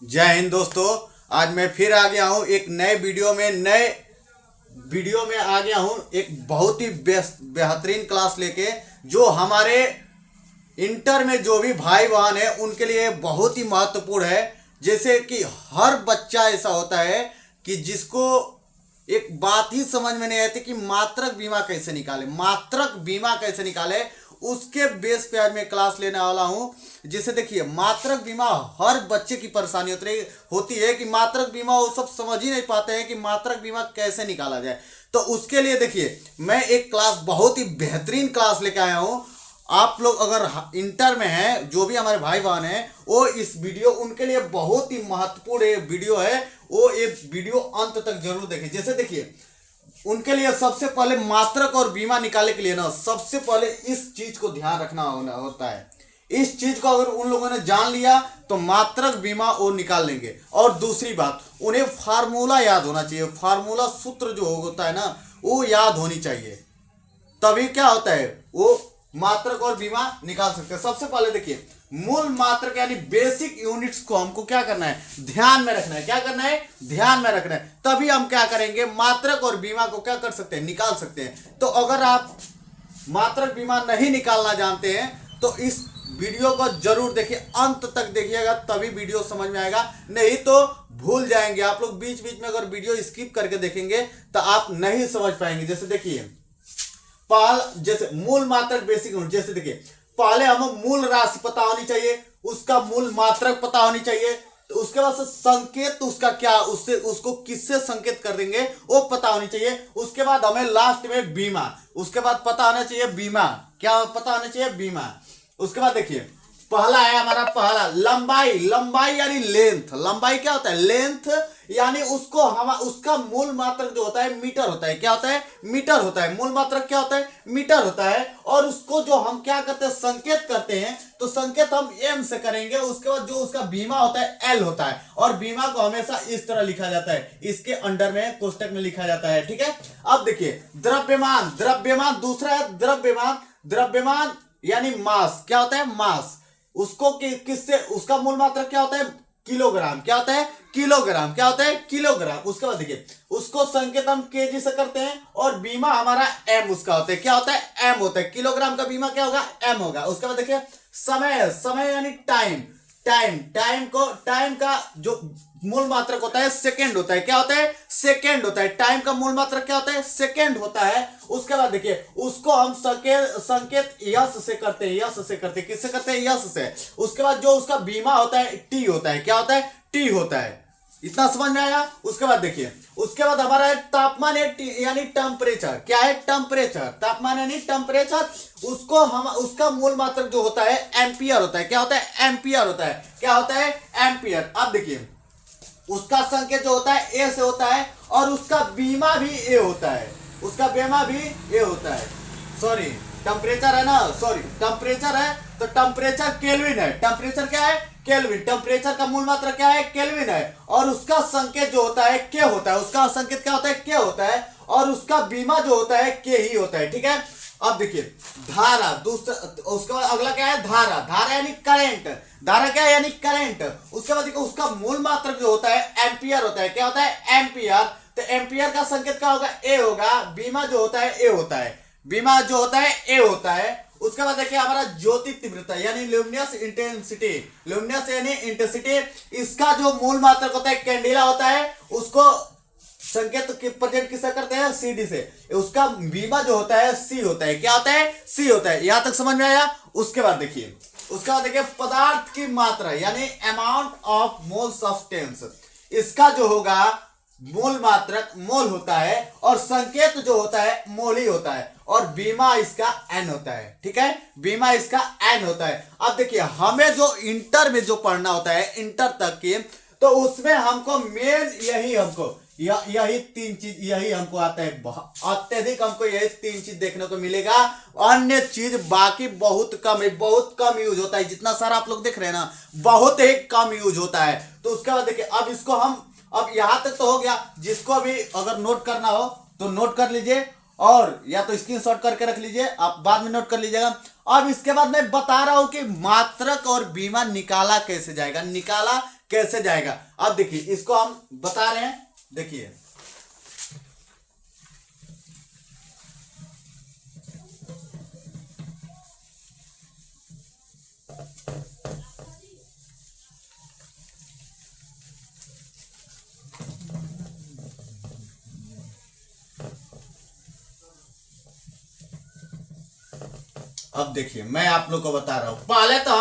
जय हिंद दोस्तों। आज मैं फिर आ गया हूँ एक नए वीडियो में आ गया हूँ एक बहुत ही बेहतरीन क्लास लेके, जो हमारे इंटर में जो भी भाई बहन है उनके लिए बहुत ही महत्वपूर्ण है। जैसे कि हर बच्चा ऐसा होता है कि जिसको एक बात ही समझ में नहीं आती कि मात्रक बीमा कैसे निकाले, उसके बेस पे आज मैं क्लास लेने वाला हूं। जिसे देखिए, मात्रक बीमा हर बच्चे की परेशानी होती है कि मात्रक बीमा वो सब समझ ही नहीं पाते हैं कि मात्रक बीमा कैसे निकाला जाए। तो उसके लिए देखिए, मैं एक क्लास, बहुत ही बेहतरीन क्लास लेके आया हूं। आप लोग अगर इंटर में हैं, जो भी हमारे भाई बहन हैं, वो इस वीडियो उनके लिए बहुत ही महत्वपूर्ण वीडियो है। वो ये वीडियो अंत तक जरूर देखें। जैसे देखिए, उनके लिए सबसे पहले मात्रक और बीमा निकालने के लिए ना, सबसे पहले इस चीज को ध्यान रखना होता है। इस चीज को अगर उन लोगों ने जान लिया तो मात्रक बीमा वो निकाल लेंगे। और दूसरी बात, उन्हें फार्मूला याद होना चाहिए। फार्मूला, सूत्र जो होता है ना, वो याद होनी चाहिए। तभी क्या होता है, वो मात्रक और बीमा निकाल सकते हैं। सबसे पहले देखिए, मूल मात्रक यानी बेसिक यूनिट्स को हमको क्या करना है, ध्यान में रखना है। क्या करना है, ध्यान में रखना है। तभी हम क्या करेंगे, मात्रक और बीमा को क्या कर सकते हैं, निकाल सकते हैं। तो अगर आप मात्रक बीमा नहीं निकालना जानते हैं तो इस वीडियो को जरूर देखिए, अंत तक देखिएगा, तभी वीडियो समझ में आएगा। नहीं तो भूल जाएंगे आप लोग। बीच बीच में अगर वीडियो स्किप करके देखेंगे तो आप नहीं समझ पाएंगे। जैसे देखिए, जैसे मूल मात्रक बेसिक यूनिट, जैसे देखिए, पहले हमें मूल राशि पता होनी चाहिए, उसका मूल मात्रक पता होनी चाहिए। तो उसके बाद से संकेत उसका क्या, उसको किससे संकेत कर देंगे वो पता होनी चाहिए। उसके बाद हमें लास्ट में बीमा, उसके बाद पता होना चाहिए बीमा, क्या पता होना चाहिए, बीमा। उसके बाद देखिए, पहला है हमारा, पहला लंबाई यानी लेंथ। लंबाई क्या होता है, लेंथ यानी उसका मूल मात्रक जो होता है मीटर होता है। क्या होता है, मीटर होता है। मूल मात्रक क्या होता है, मीटर होता है। और उसको जो हम क्या करते हैं, संकेत करते हैं, तो संकेत हम एम से करेंगे। उसके बाद जो उसका बीमा होता है एल होता है। और बीमा को हमेशा इस तरह लिखा जाता है, इसके अंडर में कोष्टक में लिखा जाता है। ठीक है। अब देखिए, द्रव्यमान दूसरा है, द्रव्यमान यानी मास। क्या होता है, मास। उसको किससे, उसका मूल मात्रक क्या होता है, किलोग्राम। क्या होता है, किलोग्राम। क्या होता है, किलोग्राम। उसके बाद देखिए, उसको संकेत हम केजी से करते हैं। और बीमा हमारा एम उसका होता है। क्या होता है, एम होता है। किलोग्राम का बीमा क्या होगा, एम होगा। उसके बाद देखिए, समय यानी टाइम का जो मूल मात्रक होता है सेकंड होता है। क्या होता है, सेकंड होता है। टाइम का मूल मात्रक क्या होता है, सेकंड होता है। उसके बाद देखिए, उसको हम संकेत यश से करते हैं। किससे करते हैं, यश से। उसके बाद जो उसका बीमा होता है टी होता है। क्या होता है, टी होता है। इतना समझ में आया। उसके बाद देखिए, उसके बाद हमारा है तापमान यानी टेम्परेचर। क्या है, टेम्परेचर। तापमान यानी टेम्परेचर। उसका मूल मात्रक जो होता है एम्पियर होता है। क्या होता है, एम्पियर होता है। क्या होता है, एम्पियर। अब देखिए, उसका संकेत जो होता है ए से होता है। और उसका बीमा भी ए होता है। उसका बीमा भी ए होता है। सॉरी, टेम्परेचर है ना, सॉरी, टेम्परेचर है तो टेम्परेचर केल्विन है। टेम्परेचर क्या है, केल्विन। टेम्परेचर का मूल मात्रा क्या है, केल्विन है। और उसका संकेत जो होता है के होता है। उसका संकेत क्या होता है, के होता है। और उसका बीमा जो होता है के ही होता है। ठीक है। अब देखिए, धारा दूसरा, उसके बाद अगला क्या है, धारा यानी करंट। धारा क्या है, यानी करंट। उसके बाद देखो, उसका मूल मात्रक जो होता है एम्पियर होता है। क्या होता है, एम्पियर। तो एम्पियर का संकेत क्या होगा, ए होगा। बीमा जो होता है ए होता है। बीमा जो होता है ए होता है। उसके बाद देखिए, हमारा ज्योति तीव्रता यानी ल्यूमिनस इंटेंसिटी। ल्यूमिनस यानी इंटेंसिटी। इसका जो मूल मात्रक होता है कैंडिला होता है। उसको संकेत प्रेजेंट किससे करते हैं, सीडी से। उसका बीमा जो होता है सी होता है। क्या होता है, सी होता है। यहां तक समझ में आया। उसके बाद देखिए, पदार्थ की मात्रा यानी अमाउंट ऑफ मोल सब्सटेंस। इसका जो होगा मूल मात्रक मोल होता है। और संकेत जो होता है मोल ही होता है। और बीमा इसका एन होता है। ठीक है, बीमा इसका एन होता है। अब देखिए, हमें जो इंटर में जो पढ़ना होता है, इंटर तक की, तो उसमें हमको मेन यही तीन चीज यही हमको आता है। अत्यधिक हमको यही तीन चीज देखने को मिलेगा। अन्य चीज बाकी बहुत कम है, बहुत कम यूज होता है। जितना सारा आप लोग देख रहे हैं ना, बहुत ही कम यूज होता है। तो उसके बाद देखिए, अब इसको हम, अब यहां तक तो हो गया। जिसको भी अगर नोट करना हो तो नोट कर लीजिए, और या तो स्क्रीनशॉट करके रख लीजिए, आप बाद में नोट कर लीजिएगा। अब इसके बाद मैं बता रहा हूं कि मात्रक और बीमा निकाला कैसे जाएगा, निकाला कैसे जाएगा। अब देखिए इसको हम बता रहे हैं, देखिए अब देखिए मैं आप लोग को बता रहा हूं, पहले तो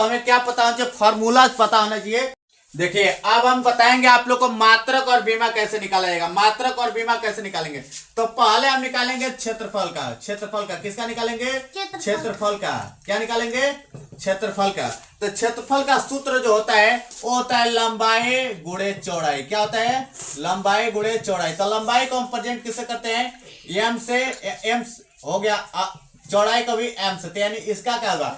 हमें क्या पता होना चाहिए, फॉर्मूला पता होना चाहिए। देखिए अब हम बताएंगे आप लोग को मात्रक और बीमा कैसे निकाला जाएगा। मात्रक और बीमा कैसे निकालेंगे, तो पहले हम निकालेंगे क्षेत्रफल का किसका निकालेंगे, क्षेत्रफल का। क्या निकालेंगे, क्षेत्रफल का। तो क्षेत्रफल का सूत्र जो होता है वो होता है लंबाई गुणे चौड़ाई। क्या होता है, लंबाई गुणे चौड़ाई। तो लंबाई को हम प्रेजेंट किससे करते हैं, एम से, एम हो गया, चौड़ाई का भी एम से। तो यानी इसका क्या होगा,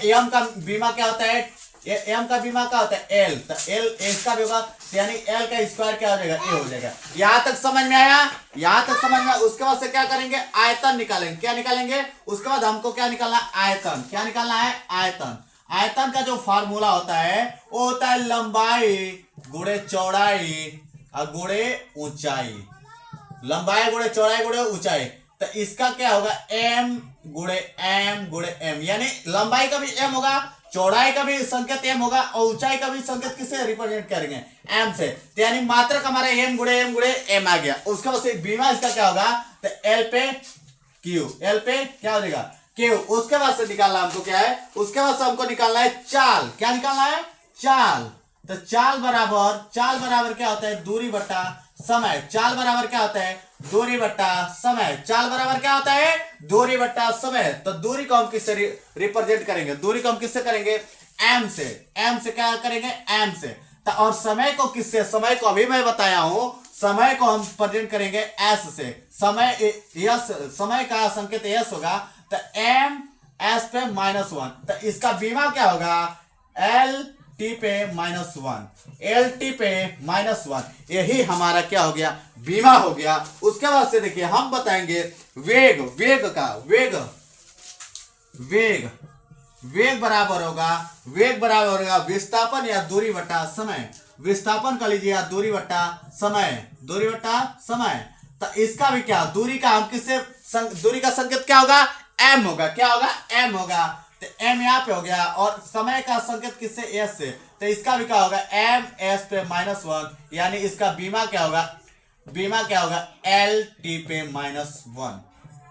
एम का बीमा क्या होता है, एम का बीमा क्या होता है एल। तो एल इसका भी होगा, यानी एल का स्क्वायर क्या हो जाएगा, ए हो जाएगा। यहां तक समझ में आया, यहां तक समझ में आया। उसके बाद से क्या करेंगे, आयतन निकालेंगे। क्या निकालेंगे, उसके बाद हमको क्या निकालना है, आयतन। क्या निकालना है, आयतन। आयतन का जो फार्मूला होता है वो होता है लंबाई गुणे चौड़ाई और गुणे ऊंचाई। लंबाई गुणे चौड़ाई गुणे ऊंचाई। तो इसका क्या होगा, एम गुणे एम, यानी लंबाई का भी एम होगा, चौड़ाई का भी संकेत एम होगा और ऊंचाई का भी संकेत किससे रिप्रेजेंट करेंगे, एम से। तो यानी मात्रक हमारा एम गुणे एम आ गया। उसके बाद से बीमा इसका क्या होगा, तो एल पे क्यू, एल पे क्या हो जाएगा, क्यू। उसके बाद से निकालना हमको क्या है, उसके बाद से हमको निकालना है चाल। क्या निकालना है, चाल। तो चाल बराबर क्या होता है, दूरी बट्टा समय। चाल बराबर क्या होता है, दूरी बट्टा समय। चाल बराबर क्या होता है, दूरी बट्टा समय। तो दूरी को हम किससे रिप्रेजेंट करेंगे, दूरी को हम किससे करेंगे, एम से। एम से क्या करेंगे, एम से। तो और समय को किससे, समय को अभी मैं बताया हूं, समय को हम प्रेजेंट करेंगे एस से। समय यस, समय का संकेत एस होगा। तो एम एस पे -1। तो इसका बीमा क्या होगा, एल टी पे -1, एल टी पे -1। यही हमारा क्या हो गया, बीमा हो गया। उसके बाद से देखिए हम बताएंगे वेग। वेग बराबर होगा विस्थापन या दूरी बट्टा समय। विस्थापन कर लीजिए या दूरी बट्टा समय। तो इसका भी क्या, दूरी का हम किससे, दूरी का संकेत क्या होगा, एम होगा। क्या होगा, एम होगा। तो एम यहाँ पे हो गया और समय का संकेत किससे, एस से। तो इसका भी क्या होगा, एम एस पे -1, यानी इसका बीमा क्या होगा, एल टी पे -1,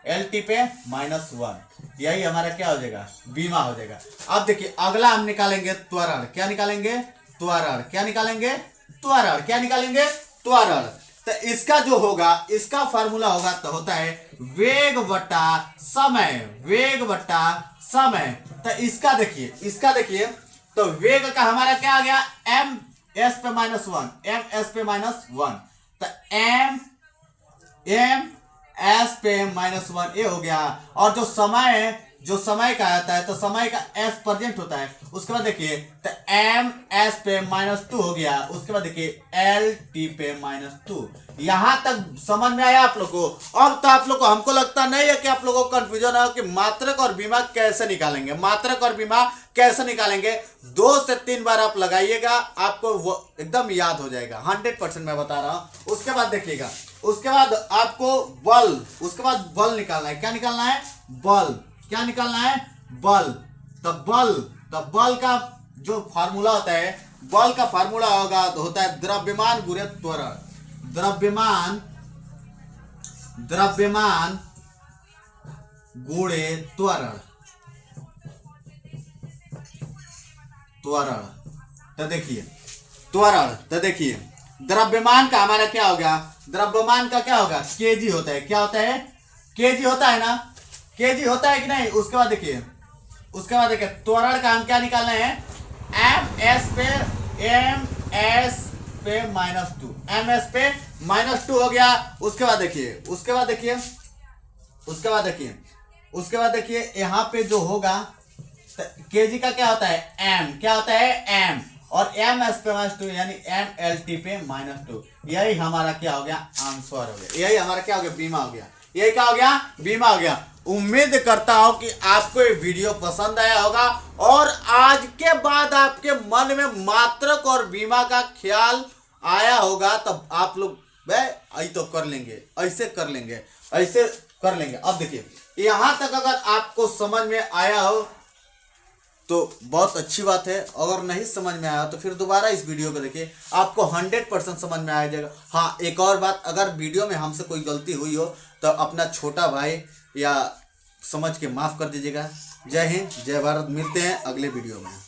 एल टी पे -1। यही हमारा क्या हो जाएगा, बीमा हो जाएगा। अब देखिए अगला हम निकालेंगे त्वरण। क्या निकालेंगे, त्वरण। तो इसका जो होगा, इसका फार्मूला होगा तो होता है वेग बट्टा समय। तो इसका देखिए तो वेग का हमारा क्या आ गया, एम एस पे -1। तो एम एस पे -1 ये हो गया। और जो समय का आता है, तो समय का एस प्रेजेंट होता है। उसके बाद देखिए तो एम एस पे -2 हो गया। उसके बाद देखिए एल टी पे -2। यहां तक समझ में आया आप लोग को। अब तो आप लोग को, हमको लगता नहीं है कि आप लोगों को कंफ्यूजन है कि मात्रक और बीमा कैसे निकालेंगे। मात्रक और बीमा कैसे निकालेंगे, 2 से 3 बार आप लगाइएगा, आपको वो एकदम याद हो जाएगा, 100% मैं बता रहा हूं। उसके बाद देखिएगा, उसके बाद आपको बल निकालना है। क्या निकालना है, बल। तो बल का जो फार्मूला होता है, बल का फार्मूला होता है द्रव्यमान गुणे त्वरण। द्रव्यमान गुणे त्वरण। तो देखिए द्रव्यमान का हमारा क्या होगा, द्रव्यमान का क्या होगा, केजी होता है। क्या होता है, केजी होता है ना, केजी होता है कि नहीं। उसके बाद देखिए त्वरण का हम क्या निकालना है, एम एस पे -2, एम एस पे -2 हो गया। उसके बाद देखिए यहाँ पे जो होगा, केजी का क्या होता है, एम, और एम एस पे -2 यानी एम एल टी पे -2। यही हमारा क्या हो गया, आंसर हो गया। यही हमारा क्या हो गया, बीमा हो गया। यही क्या हो गया, बीमा हो गया। उम्मीद करता हूं कि आपको ये वीडियो पसंद आया होगा और आज के बाद आपके मन में मात्रक और बीमा का ख्याल आया होगा। तब आप लोग भाई तो कर लेंगे, ऐसे कर लेंगे, ऐसे कर लेंगे। अब देखिए यहां तक अगर आपको समझ में आया हो तो बहुत अच्छी बात है। अगर नहीं समझ में आया तो फिर दोबारा इस वीडियो को देखिए, आपको 100% समझ में आ जाएगा। हाँ, एक और बात, अगर वीडियो में हमसे कोई गलती हुई हो तो अपना छोटा भाई या समझ के माफ़ कर दीजिएगा। जय हिंद, जय भारत। मिलते हैं अगले वीडियो में।